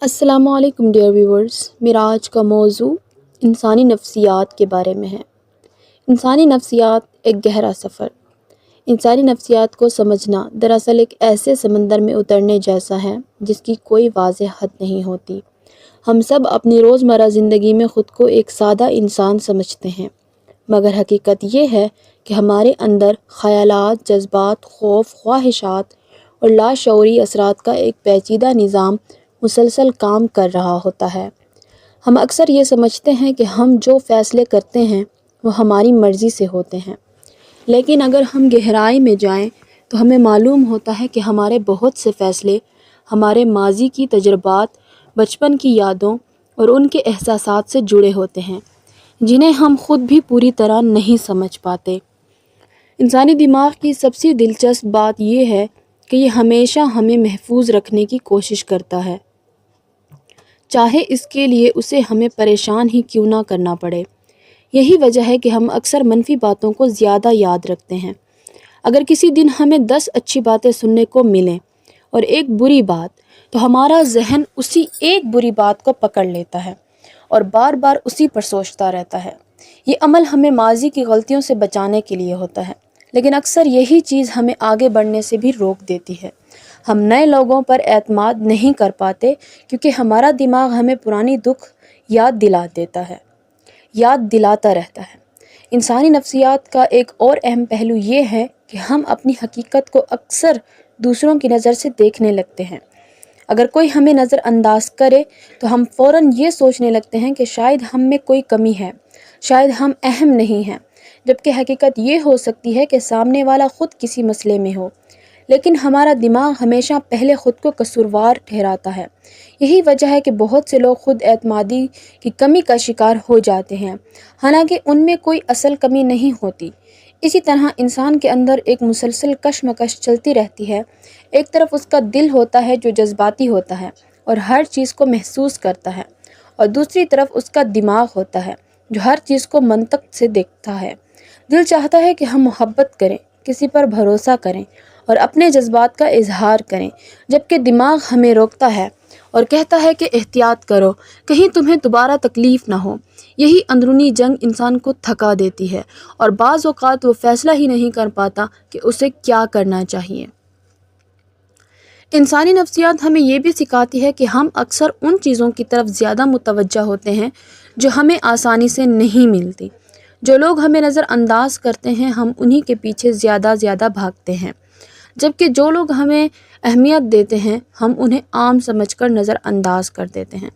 السلام علیکم dear viewers, میرا آج کا موضوع انسانی نفسیات کے بارے میں ہے۔ انسانی نفسیات ایک گہرا سفر۔ انسانی نفسیات کو سمجھنا دراصل ایک ایسے سمندر میں اترنے جیسا ہے جس کی کوئی واضح حد نہیں ہوتی۔ ہم سب اپنی روزمرہ زندگی میں خود کو ایک سادہ انسان سمجھتے ہیں، مگر حقیقت یہ ہے کہ ہمارے اندر خیالات، جذبات، خوف، خواہشات اور لاشعوری اثرات کا ایک پیچیدہ نظام مسلسل کام کر رہا ہوتا ہے۔ ہم اکثر یہ سمجھتے ہیں کہ ہم جو فیصلے کرتے ہیں وہ ہماری مرضی سے ہوتے ہیں، لیکن اگر ہم گہرائی میں جائیں تو ہمیں معلوم ہوتا ہے کہ ہمارے بہت سے فیصلے ہمارے ماضی کی تجربات، بچپن کی یادوں اور ان کے احساسات سے جڑے ہوتے ہیں جنہیں ہم خود بھی پوری طرح نہیں سمجھ پاتے۔ انسانی دماغ کی سب سے دلچسپ بات یہ ہے کہ یہ ہمیشہ ہمیں محفوظ رکھنے کی کوشش کرتا ہے، چاہے اس کے لیے اسے ہمیں پریشان ہی کیوں نہ کرنا پڑے۔ یہی وجہ ہے کہ ہم اکثر منفی باتوں کو زیادہ یاد رکھتے ہیں۔ اگر کسی دن ہمیں 10 اچھی باتیں سننے کو ملیں اور ایک بری بات، تو ہمارا ذہن اسی ایک بری بات کو پکڑ لیتا ہے اور بار بار اسی پر سوچتا رہتا ہے۔ یہ عمل ہمیں ماضی کی غلطیوں سے بچانے کے لیے ہوتا ہے، لیکن اکثر یہی چیز ہمیں آگے بڑھنے سے بھی روک دیتی ہے۔ ہم نئے لوگوں پر اعتماد نہیں کر پاتے کیونکہ ہمارا دماغ ہمیں پرانی دکھ یاد دلاتا رہتا ہے۔ انسانی نفسیات کا ایک اور اہم پہلو یہ ہے کہ ہم اپنی حقیقت کو اکثر دوسروں کی نظر سے دیکھنے لگتے ہیں۔ اگر کوئی ہمیں نظر انداز کرے تو ہم فوراً یہ سوچنے لگتے ہیں کہ شاید ہم میں کوئی کمی ہے، شاید ہم اہم نہیں ہیں، جبکہ حقیقت یہ ہو سکتی ہے کہ سامنے والا خود کسی مسئلے میں ہو، لیکن ہمارا دماغ ہمیشہ پہلے خود کو قصوروار ٹھہراتا ہے۔ یہی وجہ ہے کہ بہت سے لوگ خود اعتمادی کی کمی کا شکار ہو جاتے ہیں، حالانکہ ان میں کوئی اصل کمی نہیں ہوتی۔ اسی طرح انسان کے اندر ایک مسلسل کشمکش چلتی رہتی ہے۔ ایک طرف اس کا دل ہوتا ہے جو جذباتی ہوتا ہے اور ہر چیز کو محسوس کرتا ہے، اور دوسری طرف اس کا دماغ ہوتا ہے جو ہر چیز کو منطق سے دیکھتا ہے۔ دل چاہتا ہے کہ ہم محبت کریں، کسی پر بھروسہ کریں اور اپنے جذبات کا اظہار کریں، جبکہ دماغ ہمیں روکتا ہے اور کہتا ہے کہ احتیاط کرو، کہیں تمہیں دوبارہ تکلیف نہ ہو۔ یہی اندرونی جنگ انسان کو تھکا دیتی ہے اور بعض اوقات وہ فیصلہ ہی نہیں کر پاتا کہ اسے کیا کرنا چاہیے۔ انسانی نفسیات ہمیں یہ بھی سکھاتی ہے کہ ہم اکثر ان چیزوں کی طرف زیادہ متوجہ ہوتے ہیں جو ہمیں آسانی سے نہیں ملتی۔ جو لوگ ہمیں نظر انداز کرتے ہیں، ہم انہی کے پیچھے زیادہ بھاگتے ہیں، جبکہ جو لوگ ہمیں اہمیت دیتے ہیں ہم انہیں عام سمجھ کر نظر انداز کر دیتے ہیں۔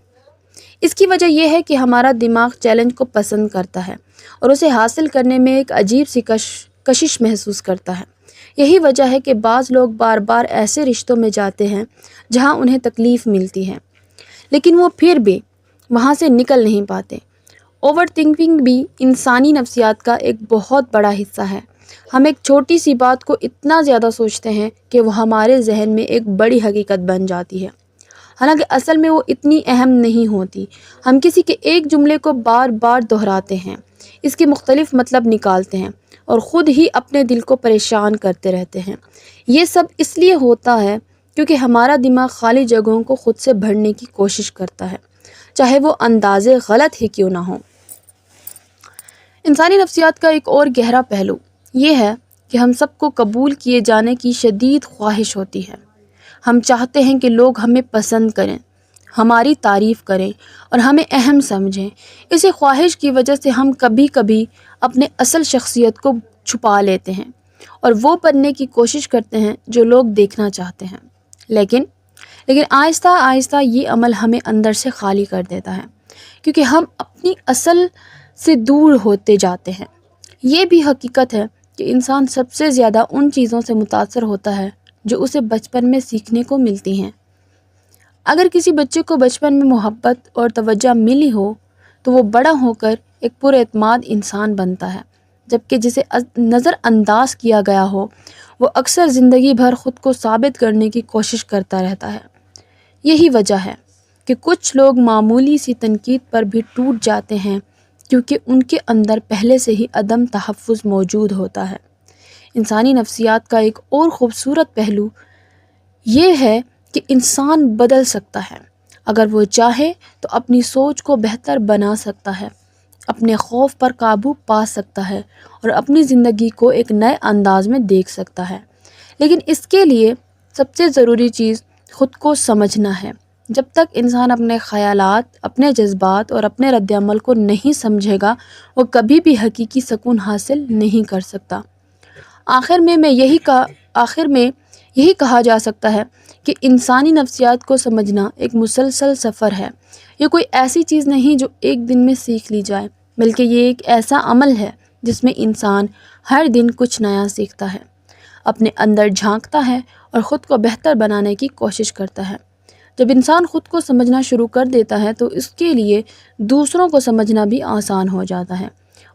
اس کی وجہ یہ ہے کہ ہمارا دماغ چیلنج کو پسند کرتا ہے اور اسے حاصل کرنے میں ایک عجیب سی کشش محسوس کرتا ہے۔ یہی وجہ ہے کہ بعض لوگ بار بار ایسے رشتوں میں جاتے ہیں جہاں انہیں تکلیف ملتی ہے، لیکن وہ پھر بھی وہاں سے نکل نہیں پاتے۔ اوور تھنکنگ بھی انسانی نفسیات کا ایک بہت بڑا حصہ ہے۔ ہم ایک چھوٹی سی بات کو اتنا زیادہ سوچتے ہیں کہ وہ ہمارے ذہن میں ایک بڑی حقیقت بن جاتی ہے، حالانکہ اصل میں وہ اتنی اہم نہیں ہوتی۔ ہم کسی کے ایک جملے کو بار بار دہراتے ہیں، اس کے مختلف مطلب نکالتے ہیں اور خود ہی اپنے دل کو پریشان کرتے رہتے ہیں۔ یہ سب اس لیے ہوتا ہے کیونکہ ہمارا دماغ خالی جگہوں کو خود سے بھرنے کی کوشش کرتا ہے، چاہے وہ اندازے غلط ہی کیوں نہ ہوں۔ انسانی نفسیات کا ایک اور گہرا پہلو یہ ہے کہ ہم سب کو قبول کیے جانے کی شدید خواہش ہوتی ہے۔ ہم چاہتے ہیں کہ لوگ ہمیں پسند کریں، ہماری تعریف کریں اور ہمیں اہم سمجھیں۔ اسی خواہش کی وجہ سے ہم کبھی کبھی اپنے اصل شخصیت کو چھپا لیتے ہیں اور وہ بننے کی کوشش کرتے ہیں جو لوگ دیکھنا چاہتے ہیں، لیکن آہستہ آہستہ یہ عمل ہمیں اندر سے خالی کر دیتا ہے، کیونکہ ہم اپنی اصل سے دور ہوتے جاتے ہیں۔ یہ بھی حقیقت ہے کہ انسان سب سے زیادہ ان چیزوں سے متاثر ہوتا ہے جو اسے بچپن میں سیکھنے کو ملتی ہیں۔ اگر کسی بچے کو بچپن میں محبت اور توجہ ملی ہو تو وہ بڑا ہو کر ایک پر اعتماد انسان بنتا ہے، جبکہ جسے نظر انداز کیا گیا ہو وہ اکثر زندگی بھر خود کو ثابت کرنے کی کوشش کرتا رہتا ہے۔ یہی وجہ ہے کہ کچھ لوگ معمولی سی تنقید پر بھی ٹوٹ جاتے ہیں کیونکہ ان کے اندر پہلے سے ہی عدم تحفظ موجود ہوتا ہے۔ انسانی نفسیات کا ایک اور خوبصورت پہلو یہ ہے کہ انسان بدل سکتا ہے۔ اگر وہ چاہے تو اپنی سوچ کو بہتر بنا سکتا ہے، اپنے خوف پر قابو پا سکتا ہے اور اپنی زندگی کو ایک نئے انداز میں دیکھ سکتا ہے۔ لیکن اس کے لیے سب سے ضروری چیز خود کو سمجھنا ہے۔ جب تک انسان اپنے خیالات، اپنے جذبات اور اپنے رد عمل کو نہیں سمجھے گا، وہ کبھی بھی حقیقی سکون حاصل نہیں کر سکتا۔ آخر میں یہی کہا جا سکتا ہے کہ انسانی نفسیات کو سمجھنا ایک مسلسل سفر ہے۔ یہ کوئی ایسی چیز نہیں جو ایک دن میں سیکھ لی جائے، بلکہ یہ ایک ایسا عمل ہے جس میں انسان ہر دن کچھ نیا سیکھتا ہے، اپنے اندر جھانکتا ہے اور خود کو بہتر بنانے کی کوشش کرتا ہے۔ جب انسان خود کو سمجھنا شروع کر دیتا ہے تو اس کے لیے دوسروں کو سمجھنا بھی آسان ہو جاتا ہے،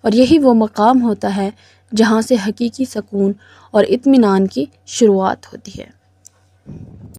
اور یہی وہ مقام ہوتا ہے جہاں سے حقیقی سکون اور اطمینان کی شروعات ہوتی ہے۔